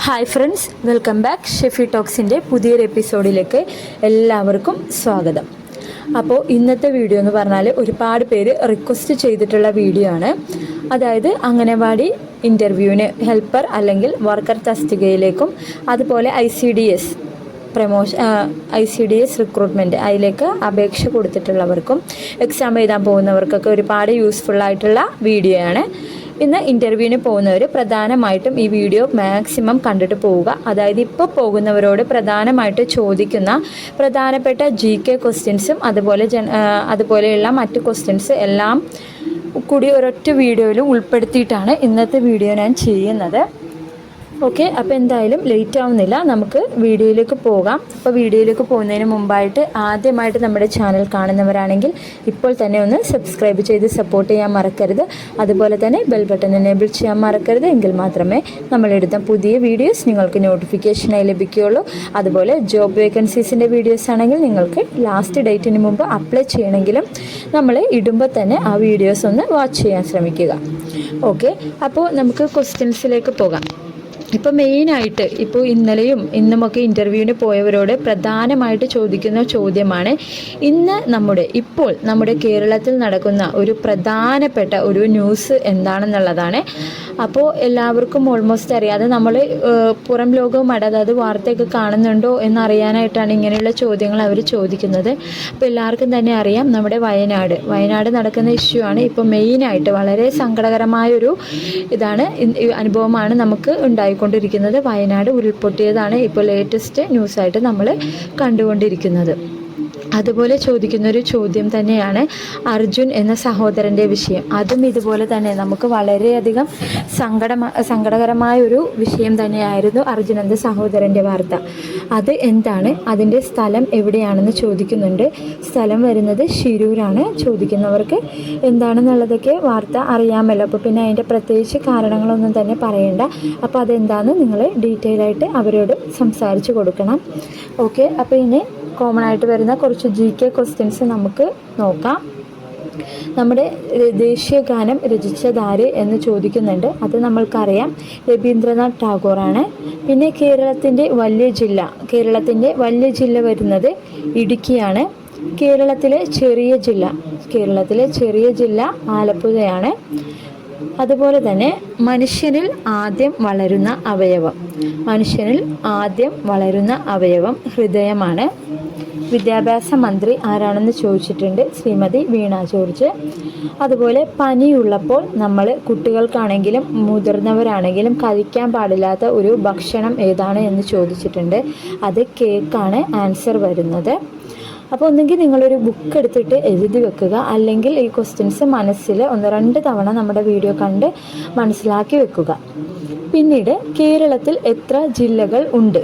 Hi friends, welcome back. Shefi ടോക്സിൻ്റെ പുതിയൊരു എപ്പിസോഡിലേക്ക് എല്ലാവർക്കും സ്വാഗതം. അപ്പോൾ ഇന്നത്തെ വീഡിയോ എന്ന് പറഞ്ഞാൽ ഒരുപാട് പേര് റിക്വസ്റ്റ് ചെയ്തിട്ടുള്ള വീഡിയോ ആണ്. അതായത് അംഗനവാടി ഇൻ്റർവ്യൂവിന് ഹെൽപ്പർ അല്ലെങ്കിൽ വർക്കർ തസ്തികയിലേക്കും അതുപോലെ ICDS റിക്രൂട്ട്മെൻറ്റ് അതിലേക്ക് അപേക്ഷ കൊടുത്തിട്ടുള്ളവർക്കും എക്സാം എഴുതാൻ പോകുന്നവർക്കൊക്കെ ഒരുപാട് യൂസ്ഫുള്ളായിട്ടുള്ള വീഡിയോ ആണ്. ഇന്ന് ഇൻ്റർവ്യൂവിന് പോകുന്നവർ പ്രധാനമായിട്ടും ഈ വീഡിയോ മാക്സിമം കണ്ടിട്ട് പോവുക. അതായത് ഇപ്പോൾ പോകുന്നവരോട് പ്രധാനമായിട്ട് ചോദിക്കുന്ന പ്രധാനപ്പെട്ട GK ക്വസ്റ്റ്യൻസും അതുപോലെയുള്ള മറ്റ് ക്വസ്റ്റ്യൻസ് എല്ലാം കൂടി ഒരൊറ്റ വീഡിയോയിലും ഉൾപ്പെടുത്തിയിട്ടാണ് ഇന്നത്തെ വീഡിയോ ഞാൻ ചെയ്യുന്നത്. ഓക്കെ, അപ്പോൾ എന്തായാലും ലേറ്റ് ആവുന്നില്ല, നമുക്ക് വീഡിയോയിലേക്ക് പോകാം. അപ്പോൾ വീഡിയോയിലേക്ക് പോകുന്നതിന് മുമ്പായിട്ട് ആദ്യമായിട്ട് നമ്മുടെ ചാനൽ കാണുന്നവരാണെങ്കിൽ ഇപ്പോൾ തന്നെ ഒന്ന് സബ്സ്ക്രൈബ് ചെയ്ത് സപ്പോർട്ട് ചെയ്യാൻ മറക്കരുത്. അതുപോലെ തന്നെ ബെൽ ബട്ടൺ എനേബിൾ ചെയ്യാൻ മറക്കരുത്. എങ്കിൽ മാത്രമേ നമ്മളെടുത്ത പുതിയ വീഡിയോസ് നിങ്ങൾക്ക് നോട്ടിഫിക്കേഷനായി ലഭിക്കുകയുള്ളൂ. അതുപോലെ ജോബ് വേക്കൻസീസിൻ്റെ വീഡിയോസ് ആണെങ്കിൽ നിങ്ങൾക്ക് ലാസ്റ്റ് ഡേറ്റിന് മുമ്പ് അപ്ലൈ ചെയ്യണമെങ്കിലും നമ്മൾ ഇടുമ്പോൾ തന്നെ ആ വീഡിയോസ് ഒന്ന് വാച്ച് ചെയ്യാൻ ശ്രമിക്കുക. ഓക്കെ, അപ്പോൾ നമുക്ക് ക്വസ്റ്റ്യൻസിലേക്ക് പോകാം. ഇപ്പോൾ മെയിനായിട്ട് ഇപ്പോൾ ഇന്നലെയും ഇന്നുമൊക്കെ ഇൻ്റർവ്യൂവിന് പോയവരോട് പ്രധാനമായിട്ട് ചോദിക്കുന്ന ചോദ്യമാണ് ഇപ്പോൾ നമ്മുടെ കേരളത്തിൽ നടക്കുന്ന ഒരു പ്രധാനപ്പെട്ട ഒരു ന്യൂസ് എന്താണെന്നുള്ളതാണ്. അപ്പോൾ എല്ലാവർക്കും ഓൾമോസ്റ്റ് അറിയാതെ നമ്മൾ പുറം ലോകവും അതായത് വാർത്തയൊക്കെ കാണുന്നുണ്ടോ എന്നറിയാനായിട്ടാണ് ഇങ്ങനെയുള്ള ചോദ്യങ്ങൾ അവർ ചോദിക്കുന്നത്. അപ്പോൾ എല്ലാവർക്കും തന്നെ അറിയാം, നമ്മുടെ വയനാട് നടക്കുന്ന ഇഷ്യൂ ആണ് ഇപ്പോൾ മെയിനായിട്ട്. വളരെ സങ്കടകരമായൊരു അനുഭവമാണ് നമുക്ക് ഉണ്ടായിക്കൊണ്ടിരിക്കുന്നത്. വയനാട് ഉരുൾപൊട്ടിയതാണ് ഇപ്പോൾ ലേറ്റസ്റ്റ് ന്യൂസായിട്ട് നമ്മൾ കണ്ടുകൊണ്ടിരിക്കുന്നത്. അതുപോലെ ചോദിക്കുന്നൊരു ചോദ്യം തന്നെയാണ് അർജുൻ എന്ന സഹോദരൻ്റെ വിഷയം. അതും ഇതുപോലെ തന്നെ നമുക്ക് വളരെയധികം സങ്കടകരമായൊരു വിഷയം തന്നെയായിരുന്നു അർജുൻ എന്ന സഹോദരൻ്റെ വാർത്ത. അത് എന്താണ്, അതിൻ്റെ സ്ഥലം എവിടെയാണെന്ന് ചോദിക്കുന്നുണ്ട്. സ്ഥലം വരുന്നത് ശിരൂരാണ്. ചോദിക്കുന്നവർക്ക് എന്താണെന്നുള്ളതൊക്കെ വാർത്ത അറിയാമല്ലോ, അപ്പോൾ പിന്നെ അതിൻ്റെ പ്രത്യേകിച്ച് കാരണങ്ങളൊന്നും തന്നെ പറയണ്ട. അപ്പോൾ അതെന്താണെന്ന് നിങ്ങൾ ഡീറ്റെയിൽ ആയിട്ട് അവരോട് സംസാരിച്ച് കൊടുക്കണം. ഓക്കെ, അപ്പോൾ ഇനി കോമൺ ആയിട്ട് വരുന്ന കുറച്ച് GK ക്വസ്റ്റ്യൻസ് നമുക്ക് നോക്കാം. നമ്മുടെ ദേശീയ ഗാനം രചിച്ചതാര് എന്ന് ചോദിക്കുന്നുണ്ട്. അത് നമ്മൾക്കറിയാം, രവീന്ദ്രനാഥ് ടാഗോറാണ്. പിന്നെ കേരളത്തിൻ്റെ വലിയ ജില്ല വരുന്നത് ഇടുക്കിയാണ്. കേരളത്തിലെ ചെറിയ ജില്ല ആലപ്പുഴയാണ്. അതുപോലെ തന്നെ മനുഷ്യനിൽ ആദ്യം വളരുന്ന അവയവം ഹൃദയമാണ്. വിദ്യാഭ്യാസ മന്ത്രി ആരാണെന്ന് ചോദിച്ചിട്ടുണ്ട്, ശ്രീമതി വീണ ജോർജ്. അതുപോലെ പനിയുള്ളപ്പോൾ നമ്മൾ കുട്ടികൾക്കാണെങ്കിലും മുതിർന്നവരാണെങ്കിലും കഴിക്കാൻ പാടില്ലാത്ത ഒരു ഭക്ഷണം ഏതാണ് എന്ന് ചോദിച്ചിട്ടുണ്ട്. അത് കേക്കാണ് ആൻസർ വരുന്നത്. അപ്പോൾ ഒന്നുകിൽ നിങ്ങളൊരു ബുക്ക് എടുത്തിട്ട് എഴുതി വെക്കുക, അല്ലെങ്കിൽ ഈ ക്വസ്റ്റ്യൻസ് മനസ്സിൽ 1-2 തവണ നമ്മുടെ വീഡിയോ കണ്ട് മനസ്സിലാക്കി വെക്കുക. പിന്നീട് കേരളത്തിൽ എത്ര ജില്ലകൾ ഉണ്ട്?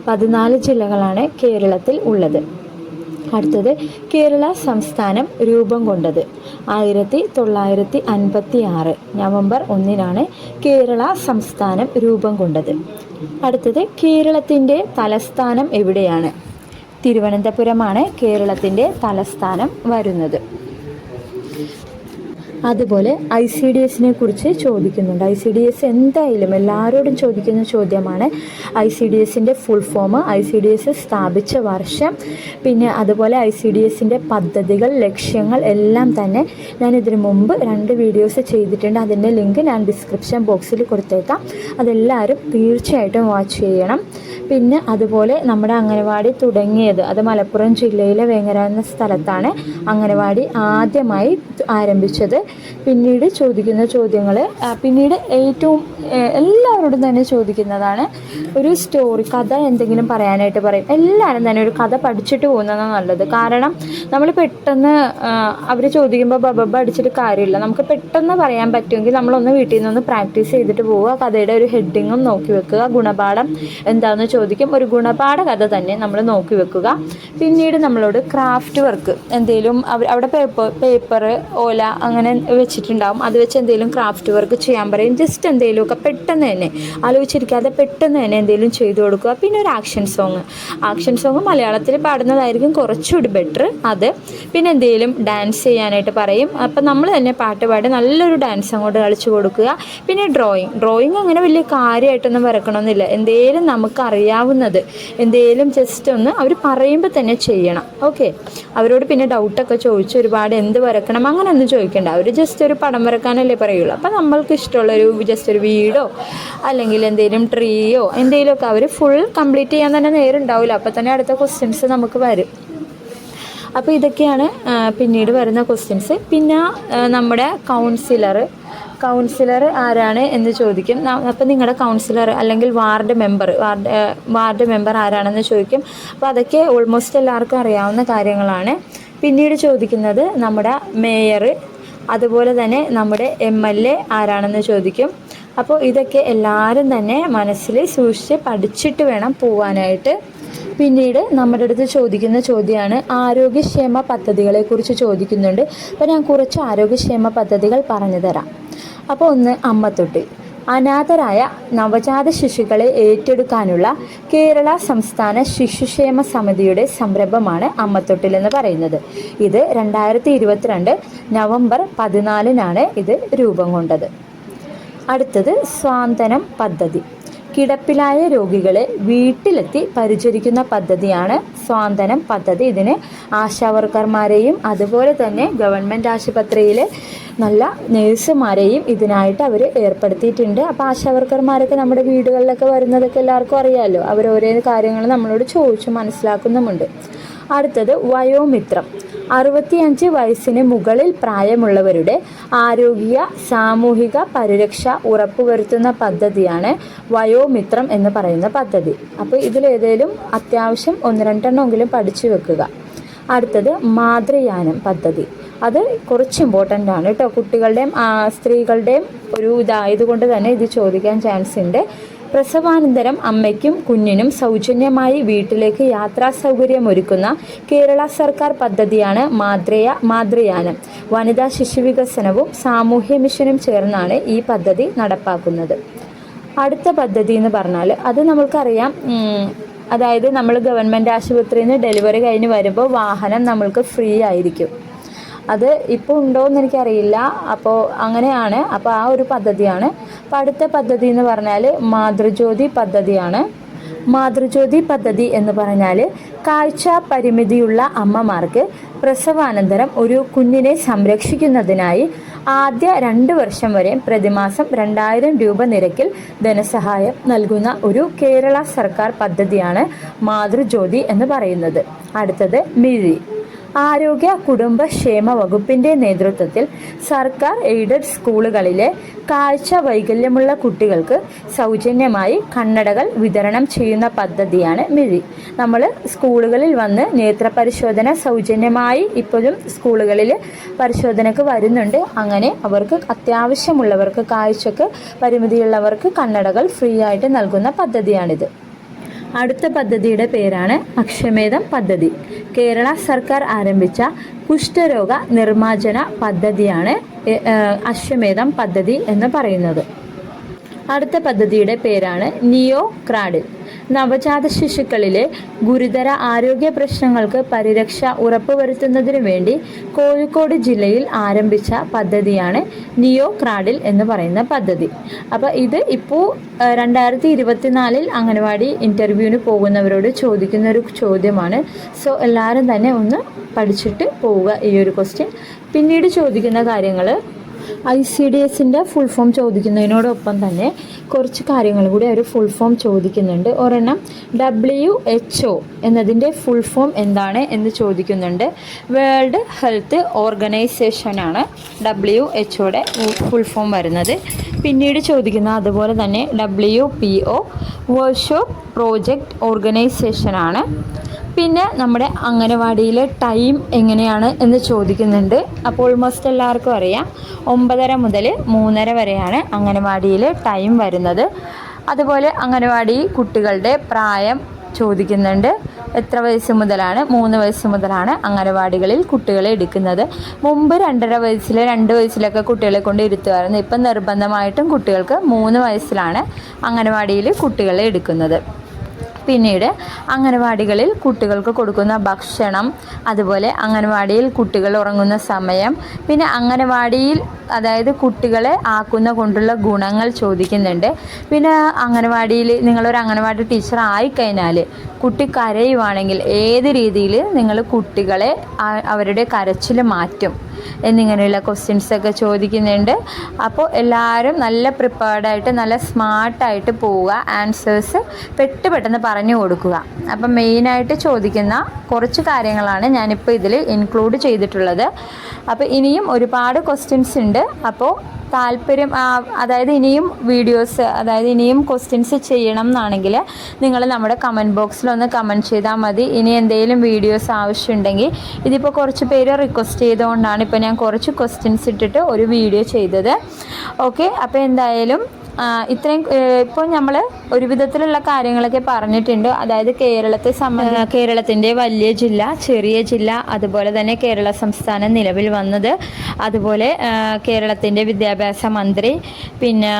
14 ജില്ലകളാണ് കേരളത്തിൽ ഉള്ളത്. അടുത്തത്, കേരള സംസ്ഥാനം രൂപം കൊണ്ടത് 1956 നവംബർ 1 കേരള സംസ്ഥാനം രൂപം കൊണ്ടത്. അടുത്തത്, കേരളത്തിൻ്റെ തലസ്ഥാനം എവിടെയാണ്? തിരുവനന്തപുരമാണ് കേരളത്തിൻ്റെ തലസ്ഥാനം വരുന്നത്. അതുപോലെ ICDSനെ കുറിച്ച് ചോദിക്കുന്നുണ്ട്. ICDS എന്തായാലും എല്ലാവരോടും ചോദിക്കുന്ന ചോദ്യമാണ്. ICDSൻ്റെ ഫുൾ ഫോം, ICDS സ്ഥാപിച്ച വർഷം, പിന്നെ അതുപോലെ ICDSൻ്റെ പദ്ധതികൾ, ലക്ഷ്യങ്ങൾ എല്ലാം തന്നെ ഞാൻ ഇതിനു മുമ്പ് 2 വീഡിയോസ് ചെയ്തിട്ടുണ്ട്. അതിൻ്റെ ലിങ്ക് ഞാൻ ഡിസ്ക്രിപ്ഷൻ ബോക്സിൽ കൊടുത്തേക്കാം. അതെല്ലാവരും തീർച്ചയായിട്ടും വാച്ച് ചെയ്യണം. പിന്നെ അതുപോലെ നമ്മുടെ അംഗനവാടി തുടങ്ങിയത് അത് മലപ്പുറം ജില്ലയിലെ വേങ്ങര എന്ന സ്ഥലത്താണ് അംഗനവാടി ആദ്യമായി ആരംഭിച്ചത്. പിന്നീട് ചോദിക്കുന്ന ചോദ്യങ്ങൾ, പിന്നീട് ഏറ്റവും എല്ലാവരോടും തന്നെ ചോദിക്കുന്നതാണ് ഒരു സ്റ്റോറി, കഥ എന്തെങ്കിലും പറയാനായിട്ട് പറയും. എല്ലാവരും തന്നെ ഒരു കഥ പഠിച്ചിട്ട് പോകുന്നതാണ് നല്ലത്. കാരണം നമ്മൾ പെട്ടെന്ന് അവർ ചോദിക്കുമ്പോൾ ബബ അടിച്ചിട്ട് കാര്യമില്ല. നമുക്ക് പെട്ടെന്ന് പറയാൻ പറ്റുമെങ്കിൽ നമ്മളൊന്ന് വീട്ടിൽ നിന്നൊന്ന് പ്രാക്ടീസ് ചെയ്തിട്ട് പോവുക. കഥയുടെ ഒരു ഹെഡിങ്ങും നോക്കി വെക്കുക. ഗുണപാഠം എന്താണെന്ന് ചോദിക്കും. ഒരു ഗുണപാഠ കഥ തന്നെ നമ്മൾ നോക്കി വെക്കുക. പിന്നീട് നമ്മളോട് ക്രാഫ്റ്റ് വർക്ക് എന്തെങ്കിലും അവിടെ പേപ്പർ ഓല അങ്ങനെ വെച്ചിട്ടുണ്ടാവും, അത് വെച്ച് എന്തെങ്കിലും ക്രാഫ്റ്റ് വർക്ക് ചെയ്യാൻ പറയും. ജസ്റ്റ് എന്തെങ്കിലുമൊക്കെ പെട്ടെന്ന് തന്നെ ആലോചിച്ചിരിക്കാതെ പെട്ടെന്ന് തന്നെ എന്തെങ്കിലും ചെയ്തു കൊടുക്കുക. പിന്നെ ഒരു ആക്ഷൻ സോങ് മലയാളത്തിൽ പാടുന്നതായിരിക്കും കുറച്ചുകൂടി ബെറ്റർ അത്. പിന്നെ എന്തെങ്കിലും ഡാൻസ് ചെയ്യാനായിട്ട് പറയും. അപ്പം നമ്മൾ തന്നെ പാട്ട് പാടി നല്ലൊരു ഡാൻസ് അങ്ങോട്ട് കളിച്ചു കൊടുക്കുക. പിന്നെ ഡ്രോയിങ് അങ്ങനെ വലിയ കാര്യമായിട്ടൊന്നും വരക്കണമെന്നില്ല. എന്തെങ്കിലും നമുക്ക് അറിയാവുന്നത് എന്തെങ്കിലും ജസ്റ്റ് ഒന്ന് അവർ പറയുമ്പോൾ തന്നെ ചെയ്യണം. ഓക്കെ, അവരോട് പിന്നെ ഡൗട്ടൊക്കെ ചോദിച്ച് ഒരുപാട് എന്ത് വരക്കണം അങ്ങനെ ഒന്നും ചോദിക്കേണ്ട. അവർ ജസ്റ്റ് ഒരു പടം വരക്കാനല്ലേ പറയുള്ളൂ. അപ്പം നമ്മൾക്ക് ഇഷ്ടമുള്ളൊരു ജസ്റ്റ് ഒരു വീടോ അല്ലെങ്കിൽ എന്തെങ്കിലും ട്രീയോ എന്തെങ്കിലുമൊക്കെ അവർ ഫുൾ കംപ്ലീറ്റ് ചെയ്യാൻ തന്നെ നേരമുണ്ടാവില്ല. അപ്പോൾ തന്നെ അടുത്ത ക്വസ്റ്റ്യൻസ് നമുക്ക് വരും. അപ്പോൾ ഇതൊക്കെയാണ് പിന്നീട് വരുന്ന ക്വസ്റ്റ്യൻസ്. പിന്നെ നമ്മുടെ കൗൺസിലർ ആരാണ് എന്ന് ചോദിക്കും. അപ്പോൾ നിങ്ങളുടെ കൗൺസിലർ അല്ലെങ്കിൽ വാർഡ് മെമ്പർ ആരാണെന്ന് ചോദിക്കും. അപ്പോൾ അതൊക്കെ ഓൾമോസ്റ്റ് എല്ലാവർക്കും അറിയാവുന്ന കാര്യങ്ങളാണ്. പിന്നീട് ചോദിക്കുന്നത് നമ്മുടെ മേയർ, അതുപോലെ തന്നെ നമ്മുടെ MLA ആരാണെന്ന് ചോദിക്കും. അപ്പോൾ ഇതൊക്കെ എല്ലാവരും തന്നെ മനസ്സിൽ സൂക്ഷിച്ച് പഠിച്ചിട്ട് വേണം പോവാനായിട്ട്. പിന്നീട് നമ്മുടെ അടുത്ത് ചോദിക്കുന്ന ചോദ്യമാണ് ആരോഗ്യക്ഷേമ പദ്ധതികളെക്കുറിച്ച് ചോദിക്കുന്നുണ്ട്. അപ്പോൾ ഞാൻ കുറച്ച് ആരോഗ്യക്ഷേമ പദ്ധതികൾ പറഞ്ഞു തരാം. അപ്പോൾ ഒന്ന്, അമ്മത്തൊട്ടിൽ. അനാഥരായ നവജാത ശിശുക്കളെ ഏറ്റെടുക്കാനുള്ള കേരള സംസ്ഥാന ശിശുക്ഷേമ സമിതിയുടെ സംരംഭമാണ് അമ്മത്തൊട്ടിൽ എന്ന് പറയുന്നത്. ഇത് 2022 നവംബർ 14 ഇത് രൂപം കൊണ്ടത്. അടുത്തത് സ്വാന്തനം പദ്ധതി. കിടപ്പിലായ രോഗികളെ വീട്ടിലെത്തി പരിചരിക്കുന്ന പദ്ധതിയാണ് സ്വാന്തനം പദ്ധതി. ഇതിന് ആശാവർക്കർമാരെയും അതുപോലെ തന്നെ ഗവൺമെൻറ് ആശുപത്രിയിലെ നല്ല നേഴ്സുമാരെയും ഇതിനായിട്ട് അവർ ഏർപ്പെടുത്തിയിട്ടുണ്ട്. അപ്പോൾ ആശാവർക്കർമാരൊക്കെ നമ്മുടെ വീടുകളിലൊക്കെ വരുന്നതൊക്കെ എല്ലാവർക്കും അറിയാമല്ലോ. അവർ ഓരോ കാര്യങ്ങൾ നമ്മളോട് ചോദിച്ച് മനസ്സിലാക്കുന്നുമുണ്ട്. അടുത്തത് വയോമിത്രം. 65 വയസ്സിന് മുകളിൽ പ്രായമുള്ളവരുടെ ആരോഗ്യ സാമൂഹിക പരിരക്ഷ ഉറപ്പുവരുത്തുന്ന പദ്ധതിയാണ് വയോമിത്രം എന്ന് പറയുന്ന പദ്ധതി. അപ്പോൾ ഇതിലേതെങ്കിലും അത്യാവശ്യം 1-2 എണ്ണമെങ്കിലും പഠിച്ചു വെക്കുക. അടുത്തത് മാതൃയാനം പദ്ധതി. അത് കുറച്ച് ഇമ്പോർട്ടൻ്റ് ആണ് കേട്ടോ. കുട്ടികളുടെയും സ്ത്രീകളുടെയും ഒരു ഇതായതുകൊണ്ട് തന്നെ ഇത് ചോദിക്കാൻ ചാൻസ് ഉണ്ട്. പ്രസവാനന്തരം അമ്മയ്ക്കും കുഞ്ഞിനും സൗജന്യമായി വീട്ടിലേക്ക് യാത്രാ സൗകര്യമൊരുക്കുന്ന കേരള സർക്കാർ പദ്ധതിയാണ് മാതൃയാനം. വനിതാ ശിശുവികസനവും സാമൂഹ്യ മിഷനും ചേർന്നാണ് ഈ പദ്ധതി നടപ്പാക്കുന്നത്. അടുത്ത പദ്ധതി എന്ന് പറഞ്ഞാൽ അത് നമ്മൾക്കറിയാം. അതായത് നമ്മൾ ഗവൺമെൻറ് ആശുപത്രിയിൽ നിന്ന് ഡെലിവറി കഴിഞ്ഞ് വരുമ്പോൾ വാഹനം നമ്മൾക്ക് ഫ്രീ ആയിരിക്കും. അത് ഇപ്പോൾ ഉണ്ടോയെന്ന് എനിക്കറിയില്ല. അപ്പോൾ അങ്ങനെയാണ്. അപ്പോൾ ആ ഒരു പദ്ധതിയാണ്. അപ്പോൾ അടുത്ത പദ്ധതി എന്ന് പറഞ്ഞാൽ മാതൃജ്യോതി പദ്ധതിയാണ്. മാതൃജ്യോതി പദ്ധതി എന്ന് പറഞ്ഞാൽ കാഴ്ച പരിമിതിയുള്ള അമ്മമാർക്ക് പ്രസവാനന്തരം ഒരു കുഞ്ഞിനെ സംരക്ഷിക്കുന്നതിനായി ആദ്യ 2 വർഷം വരെ പ്രതിമാസം 2000 രൂപ നിരക്കിൽ ധനസഹായം നൽകുന്ന ഒരു കേരള സർക്കാർ പദ്ധതിയാണ് മാതൃജ്യോതി എന്ന് പറയുന്നത്. അടുത്തത് മിഴി. ആരോഗ്യ കുടുംബക്ഷേമ വകുപ്പിൻ്റെ നേതൃത്വത്തിൽ സർക്കാർ എയ്ഡഡ് സ്കൂളുകളിലെ കാഴ്ച വൈകല്യമുള്ള കുട്ടികൾക്ക് സൗജന്യമായി കണ്ണടകൾ വിതരണം ചെയ്യുന്ന പദ്ധതിയാണ് മിഴി. നമ്മൾ സ്കൂളുകളിൽ വന്ന് നേത്രപരിശോധന സൗജന്യമായി ഇപ്പോഴും സ്കൂളുകളിൽ പരിശോധനയ്ക്ക് വരുന്നുണ്ട്. അങ്ങനെ അവർക്ക് അത്യാവശ്യമുള്ളവർക്ക്, കാഴ്ചക്ക് പരിമിതിയുള്ളവർക്ക് കണ്ണടകൾ ഫ്രീ ആയിട്ട് നൽകുന്ന പദ്ധതിയാണിത്. അടുത്ത പദ്ധതിയുടെ പേരാണ് അക്ഷമേധം പദ്ധതി. കേരള സർക്കാർ ആരംഭിച്ച കുഷ്ഠരോഗ നിർമ്മാർജ്ജന പദ്ധതിയാണ് അശ്വമേധം പദ്ധതി എന്ന് പറയുന്നത്. അടുത്ത പദ്ധതിയുടെ പേരാണ് നിയോ ക്രാഡിൽ. നവജാത ശിശുക്കളിലെ ഗുരുതര ആരോഗ്യ പ്രശ്നങ്ങൾക്ക് പരിരക്ഷ ഉറപ്പുവരുത്തുന്നതിനു വേണ്ടി കോഴിക്കോട് ജില്ലയിൽ ആരംഭിച്ച പദ്ധതിയാണ് നിയോ ക്രാഡിൽ എന്ന് പറയുന്ന പദ്ധതി. അപ്പോൾ ഇത് ഇപ്പോൾ 2024 അംഗനവാടി ഇൻ്റർവ്യൂവിന് പോകുന്നവരോട് ചോദിക്കുന്ന ഒരു ചോദ്യമാണ്. സോ എല്ലാവരും തന്നെ ഒന്ന് പഠിച്ചിട്ട് പോവുക ഈ ഒരു ക്വസ്റ്റ്യൻ. പിന്നീട് ചോദിക്കുന്ന കാര്യങ്ങൾ ICDSൻ്റെ ഫുൾ ഫോം ചോദിക്കുന്നതിനോടൊപ്പം തന്നെ കുറച്ച് കാര്യങ്ങൾ കൂടി അവർ ഫുൾ ഫോം ചോദിക്കുന്നുണ്ട്. ഒരെണ്ണം WHO എന്നതിൻ്റെ ഫുൾ ഫോം എന്താണ് എന്ന് ചോദിക്കുന്നുണ്ട്. വേൾഡ് ഹെൽത്ത് ഓർഗനൈസേഷനാണ് WHOയുടെ ഫുൾ ഫോം വരുന്നത്. പിന്നീട് ചോദിക്കുന്ന അതുപോലെ തന്നെ WPO വർക്ക്ഷോപ്പ് പ്രോജക്റ്റ് ഓർഗനൈസേഷനാണ്. പിന്നെ നമ്മുടെ അംഗനവാടിയിലെ ടൈം എങ്ങനെയാണ് എന്ന് ചോദിക്കുന്നുണ്ട്. അപ്പോൾ ഓൾമോസ്റ്റ് എല്ലാവർക്കും അറിയാം 9:30 മുതൽ 3:30 വരെയാണ് അംഗനവാടിയിൽ ടൈം വരുന്നത്. അതുപോലെ അംഗനവാടി കുട്ടികളുടെ പ്രായം ചോദിക്കുന്നുണ്ട്. എത്ര വയസ്സ് മുതലാണ്? 3 വയസ്സ് മുതലാണ് അംഗനവാടികളിൽ കുട്ടികളെ എടുക്കുന്നത്. മുമ്പ് 2.5 വയസ്സിൽ 2 വയസ്സിലൊക്കെ കുട്ടികളെ കൊണ്ട് ഇരുത്തുമായിരുന്നു. ഇപ്പം നിർബന്ധമായിട്ടും കുട്ടികൾക്ക് 3 വയസ്സിലാണ് അംഗനവാടിയിൽ കുട്ടികളെ എടുക്കുന്നത്. പിന്നീട് അംഗനവാടികളിൽ കുട്ടികൾക്ക് കൊടുക്കുന്ന ഭക്ഷണം, അതുപോലെ അംഗനവാടിയിൽ കുട്ടികൾ ഉറങ്ങുന്ന സമയം, പിന്നെ അംഗനവാടിയിൽ അതായത് കുട്ടികളെ ആക്കുന്ന കൊണ്ടുള്ള ഗുണങ്ങൾ ചോദിക്കുന്നുണ്ട്. പിന്നെ അംഗനവാടിയിൽ നിങ്ങളൊരു അംഗനവാടി ടീച്ചർ ആയിക്കഴിഞ്ഞാൽ കുട്ടി കരയുവാണെങ്കിൽ ഏത് രീതിയിൽ നിങ്ങൾ കുട്ടികളെ അവരുടെ കരച്ചിൽ മാറ്റും എന്നിങ്ങനെയുള്ള ക്വസ്റ്റ്യൻസൊക്കെ ചോദിക്കുന്നുണ്ട്. അപ്പോൾ എല്ലാവരും നല്ല പ്രിപ്പയർഡായിട്ട് നല്ല സ്മാർട്ടായിട്ട് പോവുക. ആൻസേഴ്സ് പെട്ടെന്ന് പറഞ്ഞു കൊടുക്കുക. അപ്പം മെയിനായിട്ട് ചോദിക്കുന്ന കുറച്ച് കാര്യങ്ങളാണ് ഞാനിപ്പോൾ ഇതിൽ ഇൻക്ലൂഡ് ചെയ്തിട്ടുള്ളത്. അപ്പോൾ ഇനിയും ഒരുപാട് ക്വസ്റ്റ്യൻസ് ഉണ്ട്. അപ്പോൾ താല്പര്യം അതായത് ഇനിയും വീഡിയോസ് അതായത് ഇനിയും ക്വസ്റ്റ്യൻസ് ചെയ്യണം എന്നാണെങ്കിൽ നിങ്ങൾ നമ്മുടെ കമൻറ്റ് ബോക്സിലൊന്ന് കമൻറ്റ് ചെയ്താൽ മതി. ഇനി എന്തെങ്കിലും വീഡിയോസ് ആവശ്യമുണ്ടെങ്കിൽ ഇതിപ്പോൾ കുറച്ച് പേര് റിക്വസ്റ്റ് ചെയ്തുകൊണ്ടാണ് ഇപ്പോൾ ഞാൻ കുറച്ച് ക്വസ്റ്റ്യൻസ് ഇട്ടിട്ട് ഒരു വീഡിയോ ചെയ്തത്. ഓക്കെ, അപ്പോൾ എന്തായാലും ഇത്രയും ഇപ്പോൾ നമ്മൾ ഒരു വിധത്തിലുള്ള കാര്യങ്ങളൊക്കെ പറഞ്ഞിട്ടുണ്ട്. അതായത് കേരളത്തിൻ്റെ വലിയ ജില്ല, ചെറിയ ജില്ല, അതുപോലെ തന്നെ കേരള സംസ്ഥാനം നിലവിൽ വന്നത്, അതുപോലെ കേരളത്തിൻ്റെ വിദ്യാഭ്യാസ മന്ത്രി, പിന്നെ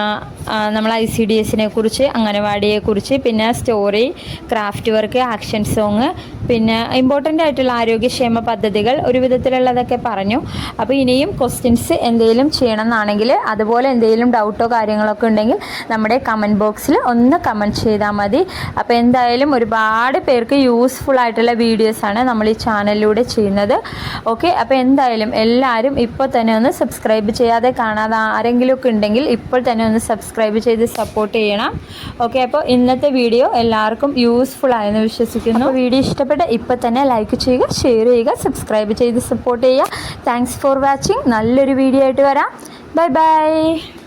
നമ്മൾ ICDSനെ കുറിച്ച്, അംഗനവാടിയെക്കുറിച്ച്, പിന്നെ story, craft work, action song, പിന്നെ ഇമ്പോർട്ടൻ്റ് ആയിട്ടുള്ള ആരോഗ്യക്ഷേമ പദ്ധതികൾ ഒരു വിധത്തിലുള്ളതൊക്കെ പറഞ്ഞു. അപ്പോൾ ഇനിയും ക്വസ്റ്റ്യൻസ് എന്തെങ്കിലും ചെയ്യണം എന്നാണെങ്കിൽ അതുപോലെ എന്തെങ്കിലും ഡൗട്ടോ കാര്യങ്ങളൊക്കെ ഉണ്ടെങ്കിൽ നമ്മുടെ കമൻറ്റ് ബോക്സിൽ ഒന്ന് കമൻറ്റ് ചെയ്താൽ മതി. അപ്പോൾ എന്തായാലും ഒരുപാട് പേർക്ക് യൂസ്ഫുൾ ആയിട്ടുള്ള വീഡിയോസാണ് നമ്മൾ ഈ ചാനലിലൂടെ ചെയ്യുന്നത്. ഓക്കെ, അപ്പോൾ എന്തായാലും എല്ലാവരും ഇപ്പോൾ തന്നെ ഒന്ന് സബ്സ്ക്രൈബ് ചെയ്യാതെ കാണാതെ ആരെങ്കിലുമൊക്കെ ഉണ്ടെങ്കിൽ ഇപ്പോൾ തന്നെ ഒന്ന് സബ്സ്ക്രൈബ് ചെയ്ത് സപ്പോർട്ട് ചെയ്യണം. ഓക്കെ, അപ്പോൾ ഇന്നത്തെ വീഡിയോ എല്ലാവർക്കും യൂസ്ഫുൾ ആയെന്ന് വിശ്വസിക്കുന്നു. അപ്പോൾ വീഡിയോ ഇഷ്ടപ്പെട്ട ഇപ്പോൾ തന്നെ ലൈക്ക് ചെയ്യുക, ഷെയർ ചെയ്യുക, സബ്സ്ക്രൈബ് ചെയ്ത് സപ്പോർട്ട് ചെയ്യുക. Thanks for watching. നല്ലൊരു വീഡിയോ ആയിട്ട് വരാം. Bye bye.